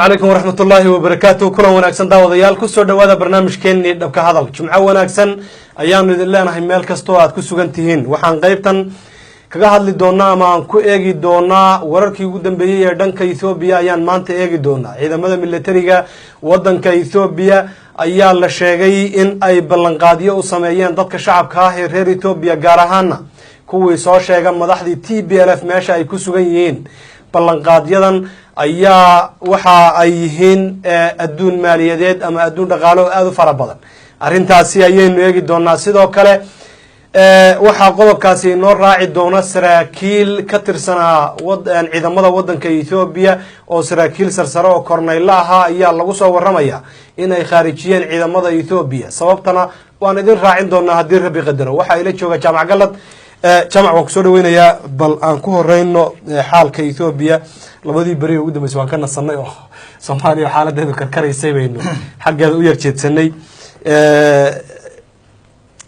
عليكم ورحمة الله وبركاته. كل وناكسن داوديال كسر دوادا برنامج كيني دبك هذا جمعة وناكسن أيام ندل لنا همال كستوات كسر جنتهين وحن غيبتن كجهل لدونا ما كو إيجي دونا وركي ودن بيجي دن كإثيوبيا أيام مانت إيجي دونا إذا ماذا من التريجة ودن كإثيوبيا أيام للشيء إن أي بلنقادية وسميين ضد كشعب كاهر هير إثيوبيا جارهانا كوي صار شيء مدحدي TPLF ماشى أي كسر جنين بلنقادية ayaa waxa ay yihiin adduun maaliyadeed ama adduun dhaqaale aad u fara badan arintaasi ayaynu eegi doonaa sidoo kale waxa qodobkaasi noo raaci doona saraakiil ka tirsanaa ciidamada wadanka Ethiopia oo saraakiil sarsare oo korneyl ah ayaa lagu soo waramaya inay khaarijiyeen ciidamada Ethiopia sababtana waan idin raacin doonaa hadii Rabbi qadaro waxa ila jooga jaamac galad jaamac waan ku soo dhaweynayaa bal aan ku horeyno xaalka Ethiopia labadii bari ugu dambeysay waan ka nasanay oo Soomaaliya xaaladeedu karkaraysay baynu xaggeeda u yarjeedsanay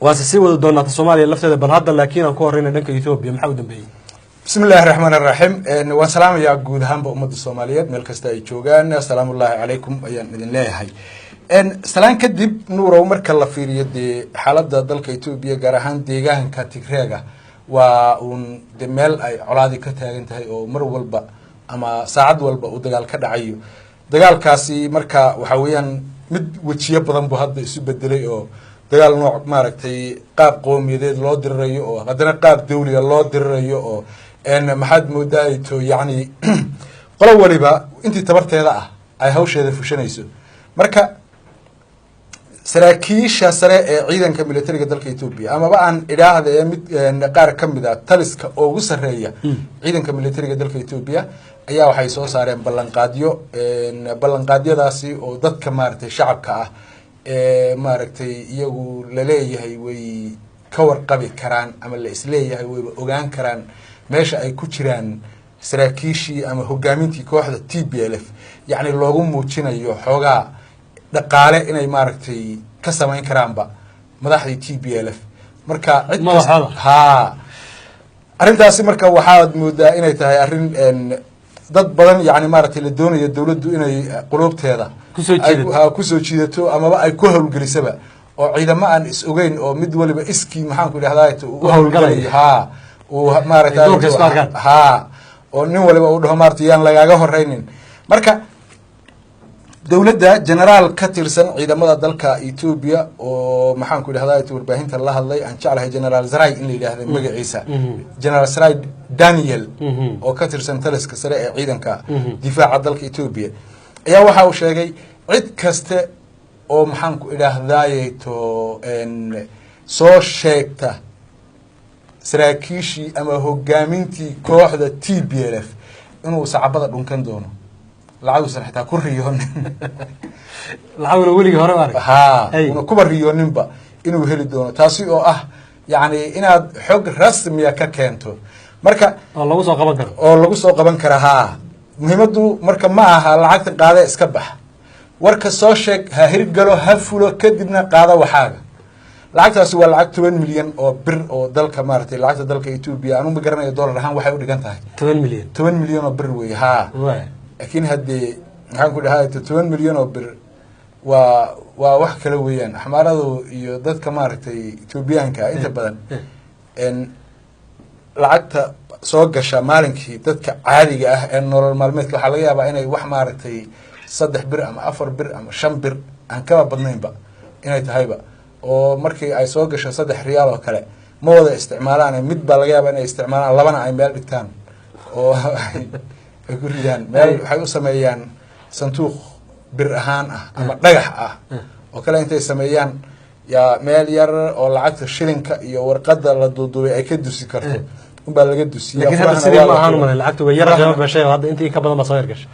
waasii wada doonaa Soomaaliya lafteeda bal hadda laakiin aan ku horeyno dhanka Ethiopia maxaa u dambeeyay bismillaahir rahmaanir rahiim wa salaamu ya guud ahaanba ummadda Soomaaliyeed meel kasta ay joogaan assalaamu alaykum ayaan idin leeyahay salaan kadib nuurow marka la fiiriyo xaaladda dalka Ethiopia gaar ahaan deegaanka Tigreega waa meel ay colaadi ka taagan tahay oo mar walba ama saacad walba uu dagaal ka dhacayo dagaalkaasi marka waxa weeyaan mid wajiyo badan buu hadda isu bedelay oo dagaal nooc maaragtay qaab qowmiyadeed loo dirirayo oo haddana qaab dawliga loo dirirayo oo maxaad moodaa to yani qolo waliba intii tabarteeda ah ay hawsheeda fushanayso marka saraakiisha sare ee ciidanka militariga dalka Ethiopia ama aan idhaahdo mid qaar kamid ah taliska ugu sareeya ciidanka militariga dalka Ethiopia ayaa waxay soo saareen ballanqaadyadaasi oo dadka maartay shacabka ah maartay iyagu la leeyahay way ka warqabi karaan ama la isleeyahay way ogaan karaan meesha ay ku jiraan saraakiishii ama hogaamintii kooxda TPLF yani loogu muujinayo xogaa dhaqaale inay maaragtay ka sameyn karaanba madaxdii TPLF marka arintaasi marka waxaad moodaa inay tahay arin dad badan yani maaragtay la doonayo dawladdu inay qulubteeda ku soo jiidato ama ay ku hawlgelisaba oo ciidamo aan is ogeyn oo mid waliba iskii maxaan ku idhahdaa u hawlgalayo oo maaragtay oo nin waliba uu dhaho maaragtay yaan lagaaga horeynin marka dawladda generaal ka tirsan ciidamada dalka Ethiopia oo maxaan ku idhahdaa warbaahinta la hadlay aan jeclahay General Zaray in la yiraahdo magaciisa General Zaray Daniel oo ka tirsan taliska sare ee ciidanka difaaca dalka Ethiopia ayaa waxa uu sheegay cid kaste oo maxaan ku idhahdaa soo sheegta saraakiishii ama hogaamintii kooxda TPLF inuu sacabada dhunkan doono lacag xitaa ku riyoon lacag waliga hore arag una ku bariyooninba inuu heli doono taasi oo ah yani inaad xog rasmi ah ka keento marka lagu soo qaban karo muhiimadu marka ma aha lacagta qaade iska bax warka soo sheeg ha hirgalo ha fulo kadibna qaada waxaaga lacagtaasi waa lacag 10 milyan oo bir oo dalka maartay lacagta dalka Ethiopia aanu ma garanayo dollar ahaan waxay u dhigan tahay 10 milyan oo bir weey لكن هدي نحن هاي 10 مليون أو بر wax kala weeyaan xamaaradu iyo dadka maartay Ethiopianka inta badan lacagta soo gasha maalinkii dadka caadiga ah ee nolol maalmeedka waxa laga yaabaa inay wax maartay 3 bir ama 4 bir ama 5 bir aan ka badnaynba inay tahayba oo markii ay soo gasho 3 riyaal oo kale ma wada isticmaalaan mid baa laga yaabaa inay isticmaalaan labana ay meel dhigtaan oo guriyaan meel waxay u sameeyaan sanduuq bir ahaan ah ama dhagax ah oo kale intay sameeyaan ya meel yar oo lacagta shilinka iyo warqada la duuduubay ay ka dusi karto baa laga dusiyaa laakiin hadda sidii ma ahaan ma lacagtu way yar qaba bashay hadda intii ka badan ma soo yargashay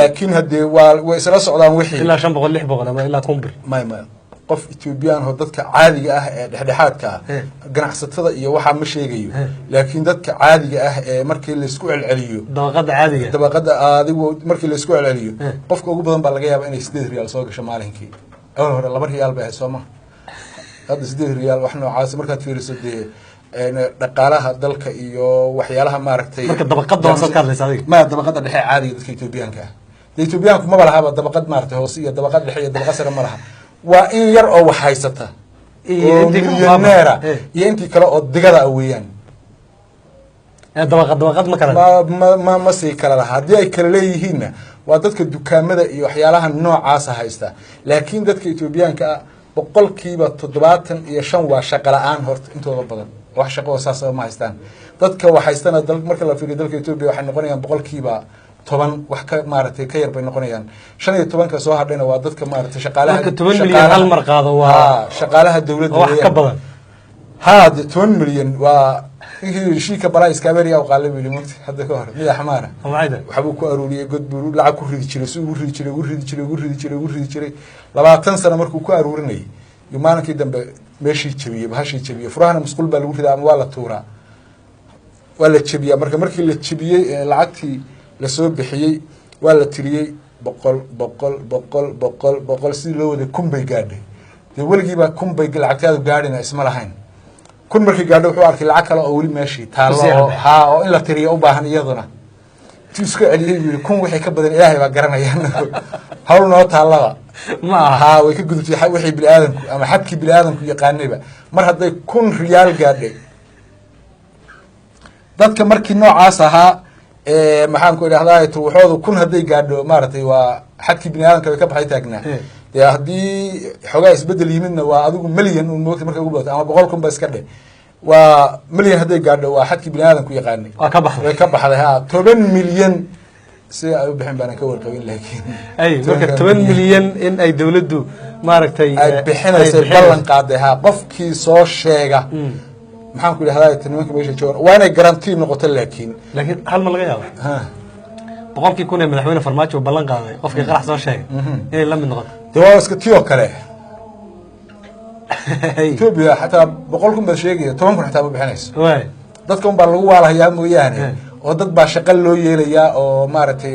laakiin hadii way isla socdaan wixii ilaa 500 600 ama ilaa 1 bir ma qof Ethiopian oo dadka caadiga ah ee dhexdhexaadka ganacsatada iyo waxa ma sheegayo laakiin dadka caadiga ah ee markii la isku celceliyo dabaqada adigu markii la isku celceliyo qofka ugu badan baa laga yaabaa inay 8 riyaal soo gasho maalinkii hore 2 riyaal bay Soomaa hadda 8 riyaal wax noocaas markaad fiiriso dhaqaalaha dalka iyo waxyaalaha maaragtay marka dabaqada hoose ka hadlaysa adiga ma dabaqada dhexe caadiga dadka Ethiopianka Ethiopiaanku ma lahaba dabaqad maartay hoose iyo dabaqad dhexe iyo dabaqad sare ma laha waa in yar oo wax haysata iyo milyaneera iyo intii kale oo digada weeyaan dabaqad ma sii kala laha haddii ay kala leeyihiinna waa dadka dukaamada iyo waxyaalaha noocaasa haysta laakiin dadka Ethiopiaanka boqolkiiba 75 waa shaqo la'aan horta intooda badan wax shaqo oo saas ma haystaan dadka wax haystana marka la fiiriyo dalka Ethiopia waxay noqonayaan boqolkiiba 10 wax ka maartay ka yar bay noqonayaan 15 ka soo hadhayna waa dadka maartay shaqaalaha 10 milyan hal mar qaado waa shaqaalaha dawladda wax ka badan 10 milyan waa shika balaa iskaabariya oo qalay wiil mugti hadda ka hor mid xamaara waxa uu ku aruuriyay god buu lacag ku ridi jiray suu ridi jiray 20 sano markuu ku aruurinay yimaankii dambe meeshii jabiyay bahashii jabiyay furahana musqul baa lagu ridaa ama waa la tuuraa waa la jabiyaa markii la jabiyay lacagtii la soo bixiyay waa la tiriyay boqol si loo wada kumbay gaadhay de waligiiba kumbay lacagtaadu gaadhina isma lahayn kun markii gaadho wuxuu arkay lacag kale oo wali meeshii taalo oo in la tiriyo u baahan iyaduna iska celiyay yiri kun wixii ka badan Ilaahay baa garanayaan hawl noo taalada ma aha way ka gudubtay wixii bilaadanku ama xadkii bilaadanku yaqaanayba mar hadday 1 riyaal gaadhay dadka markii noocaas ahaa maxaan ku idhaahdaa waxoodu 1 hadday gaadho maartay waa xadkii bilaadanka way ka baxay taagnaa ya hadii xogaa isbedel yimidna waa adigu milyan oo moogta markay ugu badato ama 100,000 ba iska dhe waa milyan hadday gaadho waa xadkii bilaadanku yaqaanay waa ka baxday way ka baxday ha 10 milyan si ay u bixin baan ka warqabin laakiin ay marka 10 milyan in ay dawladdu maaragtay ay bixinayso ballan qaaday ha qofkii soo sheega maxaan ku idhaahdaa nimanka meesha jooga waa inay garantii noqoto laakiin hal ma laga yaabo boqolkii kun ee madaxweyne farmaajo ballan qaaday qofkii qarax soo sheegay inay la mid noqoto waa iska tiyo kale Ethiopia hatta 100,000 ba sheegay 10,000 hatta ma bixinayso dadka baa lagu waalahayaa mooyaane oo dad baa shaqo loo yeelayaa oo maaragtay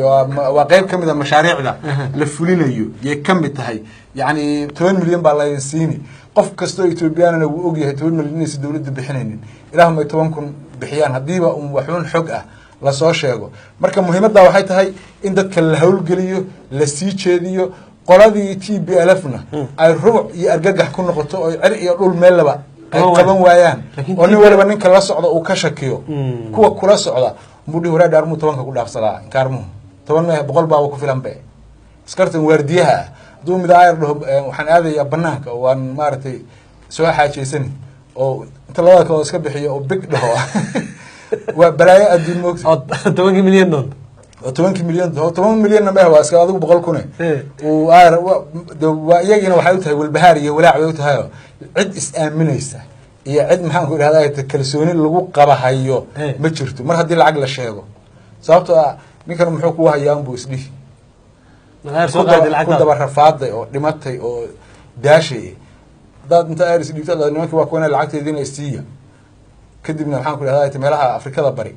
waa qayb kamid ah mashaariicda la fulinayo yey kamid tahay yani 10 milyan baa la siini qof kasto Ethiopiaana uu og yahay 10 milyan inay dawladda bixinaynin ilaahu ma 10,000 bixiyaan hadiiba waxun xog ah la soo sheego marka muhiimadda waxay tahay in dadka la hawl geliyo la sii jeediyo qoladii TPLF-na ay ruuc iyo argagax ku noqoto oo cir iyo dhul meel laba ay qaban waayaan oo nin waliba ninka la socdo uu ka shakiyo kuwa kula socda mudii hore dhaarmu 10 ku dhaafsadaa inkaarmu 10 boqol baa ku filan bay iskartan waardiyaha duu mid ayr dhaho waxaan aadayaa banaanka oo aan maartay soo xaajeysan oo inta labada kale iska bixiyo oo big dhaho waa balaayo adduun moogta 10 milyan doon 10 milyan 10 milyan ma waa iska adigu 100,000 oo ayr waa iyagina waxay u tahay walbahaar iyo walaac way u tahay cid is aaminaysa iyo cid maxaan ku idhaahdaa kalsooni lagu qabahayo ma jirto mar hadii lacag la sheego sababtoo ah ninkan muxuu ku hayaan buu isdhihi ku daba rafaaday oo dhimatay oo daashay dad inta ay isdhiibtay nimankii waa kuwana lacagteedina istiya kadibna waxaan ku idhaahdaa meelaha Afrikada bari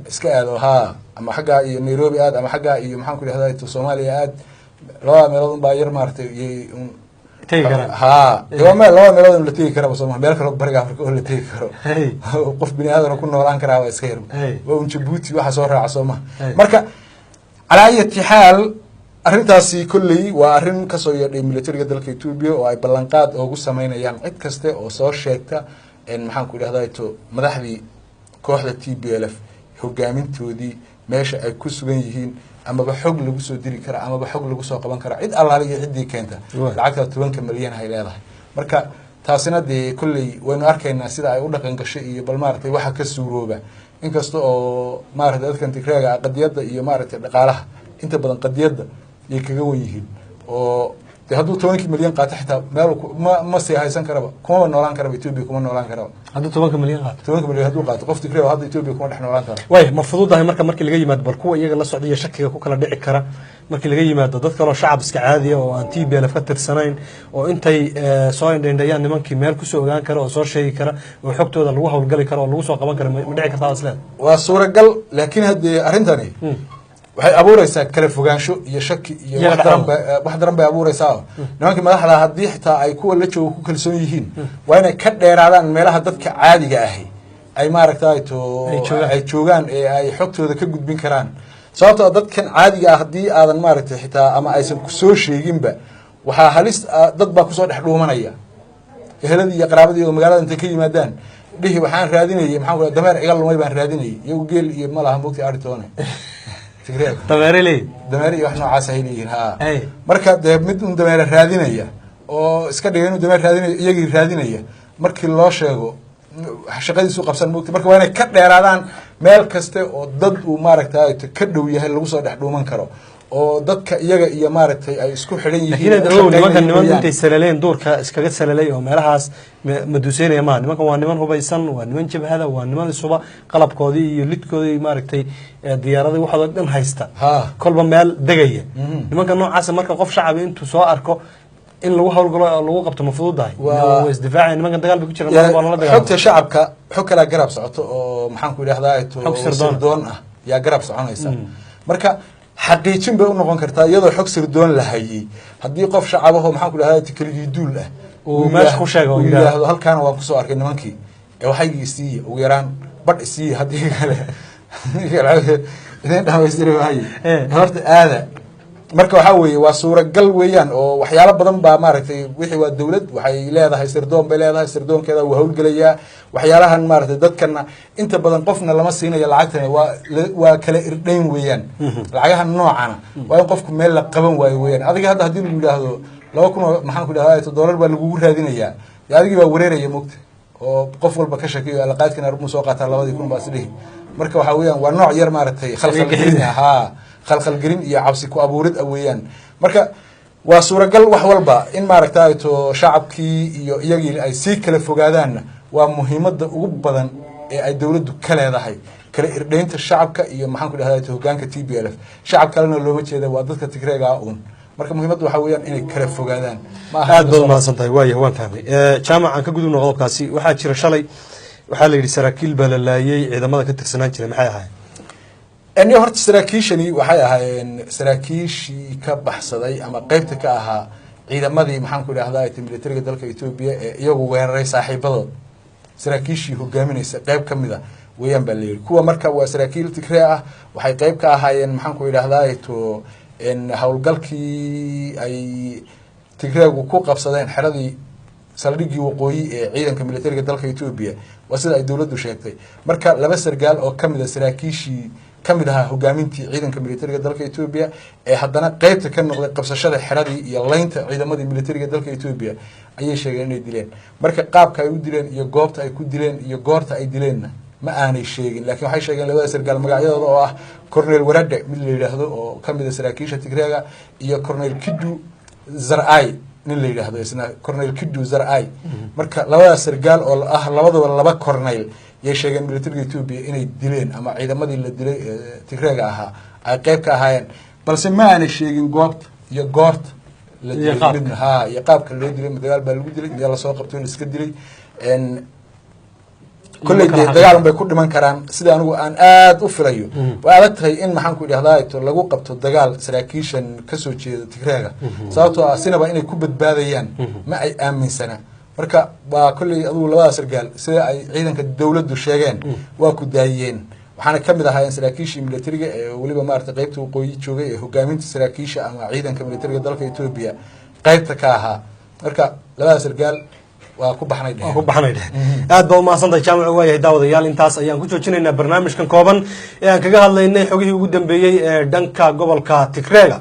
iska aado ha ama xagga iyo Nairobi aad ama xagga iyo maxaan ku idhaahdaa Soomaaliya aad laba meelood baa yar maartay ها يوم ما لو ميلاد la tagi karo Soomaaliya meel kale bariga Afrika oo la tagi karo qof bini aadan ku noolaan kara waa iska yar waa Djibouti waxa soo raaca Soomaaliya marka alaayati xaal arintaasi kulli waa arin ka soo yeedhay militariga dalka Ethiopia oo ay ballan qaad ugu sameynayaan cid kaste oo soo sheegta in maxaan ku idhaahdaa madaxdii kooxda TPLF hogaamintoodii meesha ay ku sugan yihiin ama xog lagu soo diri kara ama xog lagu soo qaban kara cid allaaliga cidii keenta lacagta 10 milyan ay leedahay marka taasina de kulli waynu arkaynaa sida ay u dhaqan gashay iyo bal maartay waxa ka suurooba inkasta oo maartay dadkan Tigreega qadiyada iyo maartay dhaqaalaha inta badan qadiyada ay kaga wan yihiin oo hadduu 10 milyan qaato xitaa meel ma sii haysan karaba kuma noolaan karaba Ethiopia kuma noolaan karaba hadduu 10 milyan qaato 10 milyan hadduu qaato qof Tigreega hadda Ethiopia kuma dhex noolaan karo way ma fududahay markii laga yimaado bal kuwa iyaga la socday shakiga ku kala dhici kara markii laga yimaado dad kale oo shacab iska caadi ah oo aan TPLF ka tirsanayn oo intay soo indheeyaan nimankii meel ku soo ogaan kara oo soo sheegi kara oo xogtooda lagu hawlgali karo oo lagu soo qaban karo ma dhici kartaa aslan waa suuragal laakiin hadii arintani waxay abuuraysaa kala fogaansho iyo shaki iyo wax daran bay abuuraysaa nimankii madaxda hadii xitaa ay kuwa la joogo ku kalsoon yihiin waa inay ka dheeraadaan meelaha dadka caadiga ah ay maaragtay ay joogaan ee ay xogtooda ka gudbin karaan sababtoo dadkan caadiga ah haddii aadan maaragtay xitaa ama aysan kusoo sheeginba waxaa halis dad baa kusoo dhex dhuumanaya eheladii iyo qaraabadii oo magaalada intay ka yimaadaan dhihi waxaan raadinayay maxaan ku dameer iga lumay baan raadinayay iyagu geel iyo ma laha moogtay aritoone dameer iyo wax noocaas ay leeyihiin ha marka dee mid un dameer raadinaya oo iska dhigay inuu dameer raadinayo iyagii raadinaya markii loo sheego shaqadiisu qabsan moogtay marka waa inay ka dheeraadaan meel kaste oo dad uu maaragtay ka dhow yahay lagu soo dhex dhuuman karo oo dadka iyaga iyo maaragtay ay isku xidhan yihiin niman intay salaleen duurka iskaga salalay oo meelahaas maduuseynaya ma nimankan waa niman hubaysan waa niman jabhada waa niman isuba qalabkoodii iyo lidkoodii maaragtay diyaaradii waxooda dhan haysta kolba meel degaya nimanka noocaas marka qof shacab intuu soo arko in lagu hawlgalo oo lagu qabto ma fududahay waa isdifaaci nimankan dagaal bay ku jiraan waa la dagaal xogta shacabka xog kala garab socoto oo maxaan ku yiraahdaa sirdoon ah yaa garab soconaysa marka xaqiijin bay u noqon kartaa iyadoo xog sirdoon la hayay haddii qof shacabaho maxaan ku yiraahdaa keligii duul ah uu meesha ku sheego yiraahdo halkaan waan kusoo arkay nimankii ee waxay siiyay ugu yaraan badh siiyay haddii kale idin dhameystiri waay horta aada marka waxa weeye waa suuragal weeyaan oo waxyaalo badan baa maaragtay wixii waa dawlad waxay leedahay sirdoon bay leedahay sirdoonkeeda uu hawlgelayaa waxyaalahan maaragtay dadkana inta badan qofna lama siinayo lacagtana waa kala irdhayn weeyaan lacagahan noocana waa in qofku meel la qaban waayo weeyaan adiga hadda haddii lagu yidhaahdo 2,000 maxaan ku idhahdaa $1 baa lagugu raadinayaa adigii baa wareeraya moogta oo qof walba ka shakiyo alaqaadkina arbuu soo qaataa 2,000 baa isdhihi marka waxa weeyaan waa nooc yar maaragtay khalkhal gelin iyo cabsi ku abuurid weeyaan marka waa suuragal wax walba in maaragtay to shacabkii iyo iyagii ay si kala fogaadaan waa muhiimadda ugu badan ee ay dawladdu ka leedahay kala irdheynta shacabka iyo maxaan ku idhahdaa hoggaanka TPLF shacab kalena looma jeeda waa dadka Tigreega uun marka muhiimaddu waxa weeyaan inay kala fogaadaan ma aha aad baad mahadsantahay waayo waan fahmay jaamacan ka gudubno qodobkaasi waxaa jira shalay waxaa la yidhi saraakiil baa la laayay ciidamada ka tirsanaan jiray maxay ahaayeen أني هرت سراكيشني وحياة سراكيشي كبحصدي أما قيبت كأها عيدا ماذي محن كل هذا يتم لترجع ذلك إثيوبيا يجوا وين رئيس صاحب بلد سراكيشي هو جامني قيب كم ذا وين بالليل كوا مركب وسراكيل تكراه وحي قيب كأها ين محن كل هذا يتو إن هول قلكي أي تكراه وكوق بصدين حردي سالريجي وقوي عيدا كم لترجع ذلك إثيوبيا وسيد الدولة دوشيكتي مركب لبس رجال أو كم ذا سراكيشي kamid aha hogaamintii ciidanka militariga dalka Ethiopia ee haddana qaybta ka noqday qabsashada xiradii iyo leynta ciidamadii militariga dalka Ethiopia ayay sheegeen inay dileen marka qaabka ay u dileen iyo goobta ay ku dileen iyo goorta ay dileenna ma aanay sheegin laakiin waxay sheegeen labada sargaal magacyadooda oo ah Colonel Warade mid la yiraahdo oo kamid ah saraakiisha Tigreega iyo Colonel Kidu Zar'ay nin la yiraahdo isna Colonel Kidu Zar'ay marka labada sargaal oo ah labadaba laba Colonel yay sheegeen militariga Ethiopia inay dileen ama ciidamadii la dilay Tigreega ahaa ay qayb ka ahaayeen balse ma aanay sheegin goobta iyo goorta la dilay iyo qaabka loo dilay dagaal baa lagu dilay meel la soo qabtay la iska dilay kulli dagaal bay ku dhiman karaan sida anigu aan aad u filayo waa adag tahay in maxaan ku idhahdaa lagu qabto dagaal saraakiishan ka soo jeeda Tigreega sababtoo ah sinaba inay ku badbaadayaan ma ay aaminsana marka waa kulli aduu labada sargaal sida ay ciidanka dawladdu sheegeen waa ku daayeen waxaana kamid ahaa saraakiishii militariga ee waliba maarta qaybta waqooyi joogay ee hogaaminta saraakiisha ama ciidanka militariga dalka Ethiopia qaybta ka ahaa marka labada sargaal waa ku baxnay aad baa u mahadsantahay jaamac waayahay daawadayaal intaas ayaan ku joojinaynaa barnaamijkan kooban ee aan kaga hadlaynay xogihii ugu dambeeyay ee dhanka gobolka Tigreega